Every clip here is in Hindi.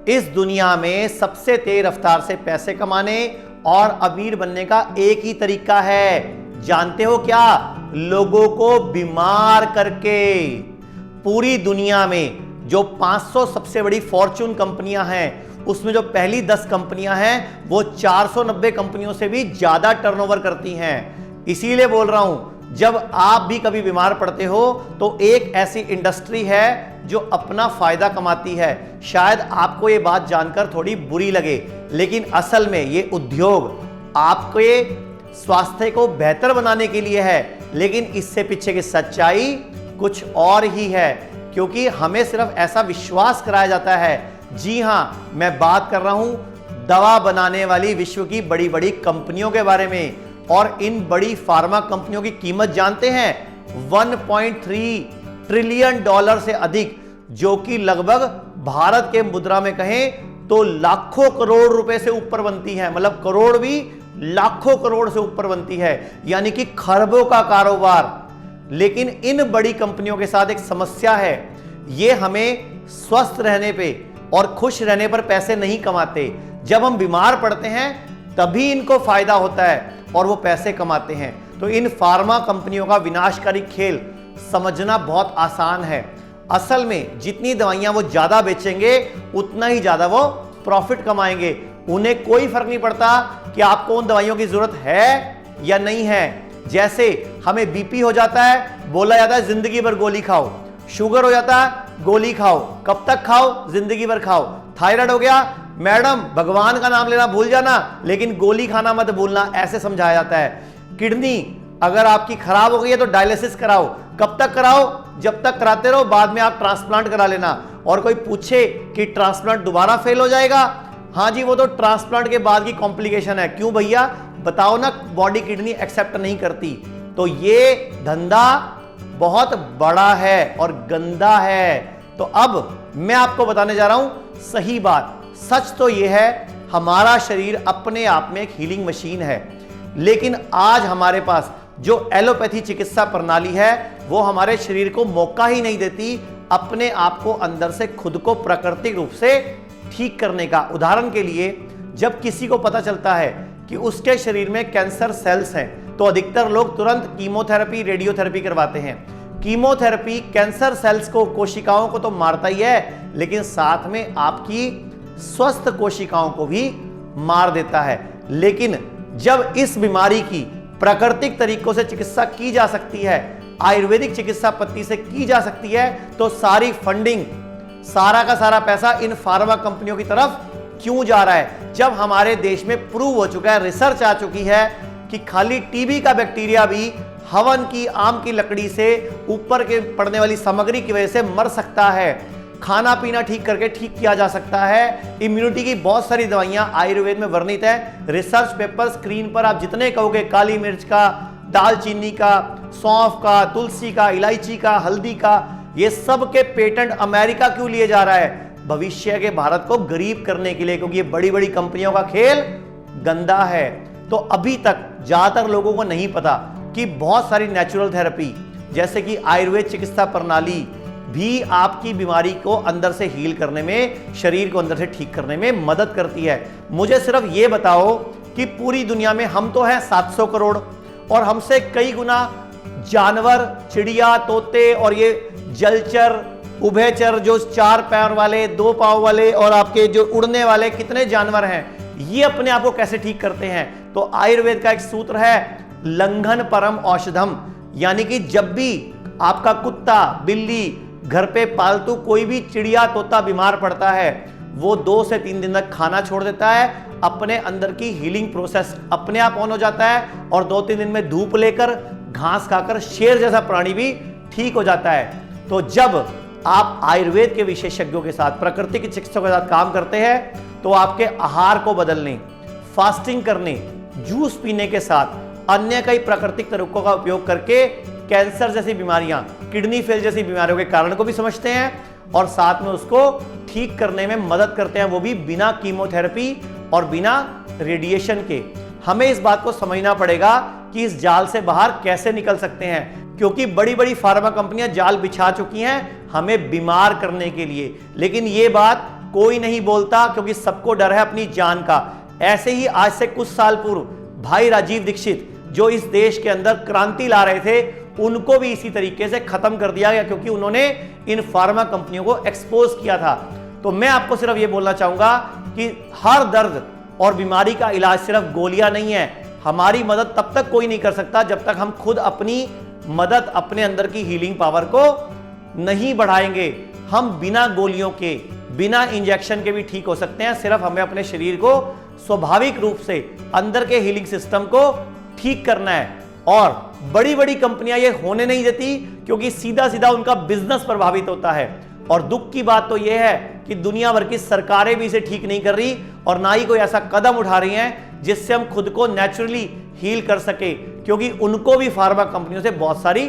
इस दुनिया में सबसे तेज रफ्तार से पैसे कमाने और अमीर बनने का एक ही तरीका है, जानते हो क्या? लोगों को बीमार करके। पूरी दुनिया में जो 500 सबसे बड़ी फॉर्च्यून कंपनियां हैं, उसमें जो पहली 10 कंपनियां हैं वो 490 कंपनियों से भी ज्यादा टर्नओवर करती हैं। इसीलिए बोल रहा हूं, जब आप भी कभी बीमार पड़ते हो तो एक ऐसी इंडस्ट्री है जो अपना फायदा कमाती है। शायद आपको ये बात जानकर थोड़ी बुरी लगे, लेकिन असल में ये उद्योग आपके स्वास्थ्य को बेहतर बनाने के लिए है। लेकिन इससे पीछे की सच्चाई कुछ और ही है, क्योंकि हमें सिर्फ ऐसा विश्वास कराया जाता है। जी हां, मैं बात कर रहा हूं दवा बनाने वाली विश्व की बड़ी बड़ी कंपनियों के बारे में। और इन बड़ी फार्मा कंपनियों की कीमत जानते हैं? 1.3 ट्रिलियन डॉलर से अधिक, जो कि लगभग भारत के मुद्रा में कहें तो लाखों करोड़ रुपए से ऊपर बनती है। मतलब करोड़ भी लाखों करोड़ से ऊपर बनती है, यानी कि खरबों का कारोबार। लेकिन इन बड़ी कंपनियों के साथ एक समस्या है, ये हमें स्वस्थ रहने पे और खुश रहने पर पैसे नहीं कमाते। जब हम बीमार पड़ते हैं तभी इनको फायदा होता है और वो पैसे कमाते हैं। तो इन फार्मा कंपनियों का विनाशकारी खेल समझना बहुत आसान है। असल में जितनी दवाइयां वो ज्यादा बेचेंगे उतना ही ज्यादा वो प्रॉफिट कमाएंगे। उन्हें कोई फर्क नहीं पड़ता कि आपको उन दवाइयों की जरूरत है या नहीं है। जैसे हमें बीपी हो जाता है, बोला जाता है जिंदगी भर गोली खाओ। शुगर हो जाता है, गोली खाओ। कब तक खाओ? जिंदगी भर खाओ। थायराइड हो गया, मैडम भगवान का नाम लेना भूल जाना, लेकिन गोली खाना मत भूलना, ऐसे समझाया जाता है। किडनी अगर आपकी खराब हो गई है तो डायलिसिस कराओ। कब तक कराओ? जब तक कराते रहो, बाद में आप ट्रांसप्लांट करा लेना। और कोई पूछे कि ट्रांसप्लांट दोबारा फेल हो जाएगा? हाँ जी, वो तो ट्रांसप्लांट के बाद की कॉम्प्लिकेशन है। क्यों भैया बताओ ना, बॉडी किडनी एक्सेप्ट नहीं करती। तो ये धंधा बहुत बड़ा है और गंदा है। तो अब मैं आपको बताने जा रहा हूं सही बात। सच तो यह है, हमारा शरीर अपने आप में एक हीलिंग मशीन है। लेकिन आज हमारे पास जो एलोपैथी चिकित्सा प्रणाली है वो हमारे शरीर को मौका ही नहीं देती अपने आप को अंदर से खुद को प्राकृतिक रूप से ठीक करने का। उदाहरण के लिए, जब किसी को पता चलता है कि उसके शरीर में कैंसर सेल्स हैं तो अधिकतर लोग तुरंत कीमोथेरेपी, रेडियोथेरेपी करवाते हैं। कीमोथेरेपी कैंसर सेल्स को, कोशिकाओं को तो मारता ही है, लेकिन साथ में आपकी स्वस्थ कोशिकाओं को भी मार देता है। लेकिन जब इस बीमारी की प्राकृतिक तरीकों से चिकित्सा की जा सकती है, आयुर्वेदिक चिकित्सा पद्धति से की जा सकती है, तो सारी फंडिंग, सारा का सारा पैसा इन फार्मा कंपनियों की तरफ क्यों जा रहा है? जब हमारे देश में प्रूव हो चुका है, रिसर्च आ चुकी है कि खाली टीबी का बैक्टीरिया भी हवन की, आम की लकड़ी से ऊपर के पड़ने वाली सामग्री की वजह से मर सकता है। खाना पीना ठीक करके ठीक किया जा सकता है। इम्यूनिटी की बहुत सारी दवाइयां आयुर्वेद में वर्णित है। रिसर्च पेपर स्क्रीन पर आप जितने कहोगे, काली मिर्च का, दालचीनी का, सौंफ का, तुलसी का, इलायची का, हल्दी का, ये सब के पेटेंट अमेरिका क्यों लिए जा रहा है? भविष्य के भारत को गरीब करने के लिए, क्योंकि ये बड़ी बड़ी कंपनियों का खेल गंदा है। तो अभी तक ज्यादातर लोगों को नहीं पता कि बहुत सारी नेचुरल थेरेपी, जैसे कि आयुर्वेद चिकित्सा प्रणाली भी आपकी बीमारी को अंदर से हील करने में, शरीर को अंदर से ठीक करने में मदद करती है। मुझे सिर्फ ये बताओ कि पूरी दुनिया में हम तो हैं 700 करोड़, और हमसे कई गुना जानवर, चिड़िया, तोते और ये जलचर, उभयचर, जो 4 पैर वाले, 2 पांव वाले और आपके जो उड़ने वाले कितने जानवर हैं, ये अपने आप को कैसे ठीक करते हैं? तो आयुर्वेद का एक सूत्र है, लंघन परम औषधम। यानी कि जब भी आपका कुत्ता, बिल्ली, घर पे पालतू कोई भी चिड़िया, तोता बीमार पड़ता है, वो 2 से 3 दिन तक खाना छोड़ देता है, अपने अंदर की हीलिंग प्रोसेस अपने आप ऑन हो जाता है, और 2-3 दिन में धूप लेकर, घास खाकर शेर जैसा प्राणी भी ठीक हो जाता है। तो जब आप आयुर्वेद के विशेषज्ञों के साथ, प्राकृतिक चिकित्सकों के साथ काम करते हैं, तो आपके आहार को बदलने, फास्टिंग करने, जूस पीने के साथ अन्य कई प्राकृतिक तरीकों का उपयोग करके कैंसर जैसी बीमारियां, किडनी फेल जैसी बीमारियों के कारण को भी समझते हैं और साथ में उसको ठीक करने में मदद करते हैं, वो भी बिना कीमोथेरेपी और बिना रेडिएशन के। हमें इस बात को समझना पड़ेगा कि इस जाल से बाहर कैसे निकल सकते हैं, क्योंकि बड़ी बड़ी फार्मा कंपनियां जाल बिछा चुकी हैं हमें बीमार करने के लिए। लेकिन ये बात कोई नहीं बोलता क्योंकि सबको डर है अपनी जान का। ऐसे ही आज से कुछ साल पूर्व भाई राजीव दीक्षित जो इस देश के अंदर क्रांति ला रहे थे, उनको भी इसी तरीके से खत्म कर दिया गया क्योंकि उन्होंने इन फार्मा कंपनियों को एक्सपोज किया था। तो मैं आपको सिर्फ ये बोलना चाहूंगा कि हर दर्द और बीमारी का इलाज सिर्फ गोलियां नहीं है। हमारी मदद तब तक कोई नहीं कर सकता जब तक हम खुद अपनी मदद, अपने अंदर की हीलिंग पावर को नहीं बढ़ाएंगे। हम बिना गोलियों के, बिना इंजेक्शन के भी ठीक हो सकते हैं। सिर्फ हमें अपने शरीर को स्वाभाविक रूप से अंदर के हीलिंग सिस्टम को ठीक करना है। और बड़ी बड़ी कंपनियां ये होने नहीं देती क्योंकि सीधा सीधा उनका बिजनेस प्रभावित होता है। और दुख की बात तो यह है कि दुनिया भर की सरकारें भी इसे ठीक नहीं कर रही और ना ही कोई ऐसा कदम उठा रही हैं जिससे हम खुद को नेचुरली हील कर सके, क्योंकि उनको भी फार्मा कंपनियों से बहुत सारी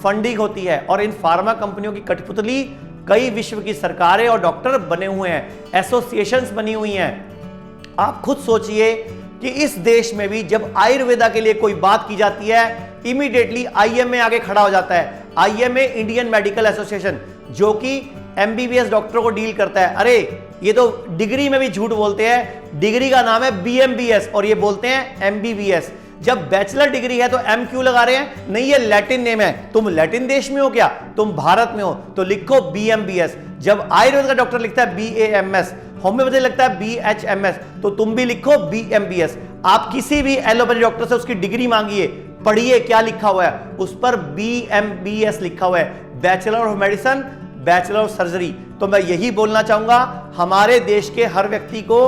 फंडिंग होती है। और इन फार्मा कंपनियों की कठपुतली कई विश्व की सरकारें और डॉक्टर बने हुए हैं, एसोसिएशंस बनी हुई हैं। आप खुद सोचिए कि इस देश में भी जब आयुर्वेदा के लिए कोई बात की जाती है, इमीडिएटली आईएमए आगे खड़ा हो जाता है। आईएमए, इंडियन मेडिकल एसोसिएशन, जो कि एमबीबीएस डॉक्टरों को डील करता है। अरे ये तो डिग्री में भी झूठ बोलते हैं, डिग्री का नाम है बीएमबीएस और ये बोलते हैं एमबीबीएस। जब बैचलर डिग्री है तो एम क्यों लगा रहे हैं? नहीं, ये लैटिन नेम है। तुम लैटिन देश में हो क्या? तुम भारत में हो तो लिखो बीएमबीएस। जब आयुर्वेद का डॉक्टर लिखता है बीएएमएस, होम्योपैथी लगता है बीएचएमएस, तो तुम भी लिखो बीएमबीएस। आप किसी भी एलोपैथी डॉक्टर से उसकी डिग्री मांगिए, पढ़िए क्या लिखा हुआ है, उस पर बीएमबीएस लिखा हुआ है, bachelor of medicine, bachelor of surgery. तो मैं यही बोलना चाहूंगा, हमारे देश के हर व्यक्ति को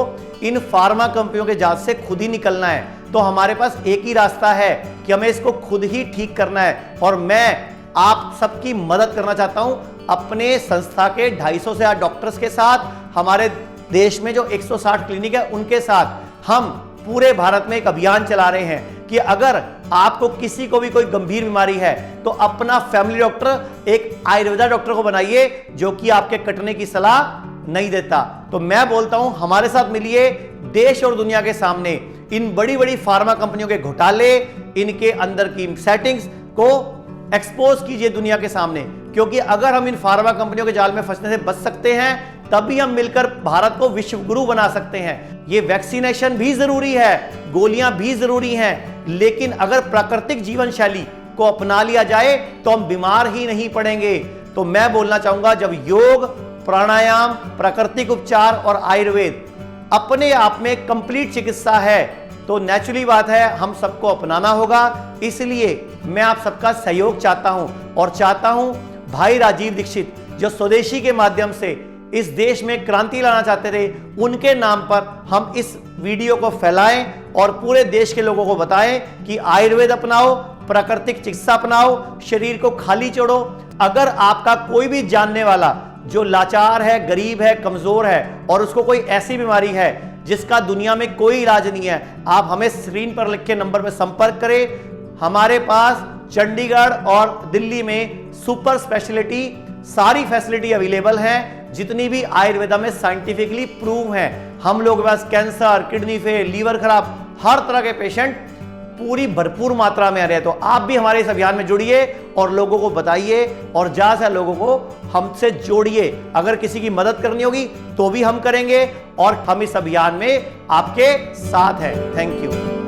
इन फार्मा कंपनियों के जाल से खुद ही निकलना है। तो हमारे पास एक ही रास्ता है कि हमें इसको खुद ही ठीक करना है। और मैं आप सबकी मदद करना चाहता हूं अपने संस्था के 250 से ज्यादा डॉक्टर्स के साथ, हमारे देश में जो 160 क्लिनिक है उनके साथ हम पूरे भारत में एक अभियान चला रहे हैं कि अगर आपको किसी को भी कोई गंभीर बीमारी है तो अपना फैमिली डॉक्टर एक आयुर्वेदा डॉक्टर को बनाइए जो कि आपके कटने की सलाह नहीं देता। तो मैं बोलता हूं, हमारे साथ मिलिए, देश और दुनिया के सामने इन बड़ी बड़ी फार्मा कंपनियों के घोटाले, इनके अंदर की सेटिंग्स को एक्सपोज कीजिए दुनिया के सामने। क्योंकि अगर हम इन फार्मा कंपनियों के जाल में फंसने से बच सकते हैं, तभी हम मिलकर भारत को विश्व गुरु बना सकते हैं। ये वैक्सीनेशन भी जरूरी है, गोलियां भी जरूरी हैं, लेकिन अगर प्राकृतिक जीवन शैली को अपना लिया जाए तो हम बीमार ही नहीं पड़ेंगे। तो मैं बोलना चाहूंगा, जब योग, प्राणायाम, प्राकृतिक उपचार और आयुर्वेद अपने आप में कंप्लीट चिकित्सा है तो नेचुरली बात है हम सबको अपनाना होगा। इसलिए मैं आप सबका सहयोग चाहता हूं और चाहता हूं भाई राजीव दीक्षित जो स्वदेशी के माध्यम से इस देश में क्रांति लाना चाहते थे, उनके नाम पर हम इस वीडियो को फैलाएं और पूरे देश के लोगों को बताएं कि आयुर्वेद अपनाओ, प्राकृतिक चिकित्सा अपनाओ, शरीर को खाली छोड़ो। अगर आपका कोई भी जानने वाला जो लाचार है, गरीब है, कमजोर है और उसको कोई ऐसी बीमारी है जिसका दुनिया में कोई इलाज नहीं है, आप हमें स्क्रीन पर लिखे नंबर में संपर्क करें। हमारे पास चंडीगढ़ और दिल्ली में सुपर स्पेशलिटी सारी फैसिलिटी अवेलेबल है, जितनी भी आयुर्वेदा में साइंटिफिकली प्रूव है। हम लोग के पास कैंसर, किडनी फेल, लीवर खराब, हर तरह के पेशेंट पूरी भरपूर मात्रा में आ रहे हैं। तो आप भी हमारे इस अभियान में जुड़िए और लोगों को बताइए और ज्यादा से लोगों को हमसे जोड़िए। अगर किसी की मदद करनी होगी तो भी हम करेंगे और हम इस अभियान में आपके साथ हैं। Thank you.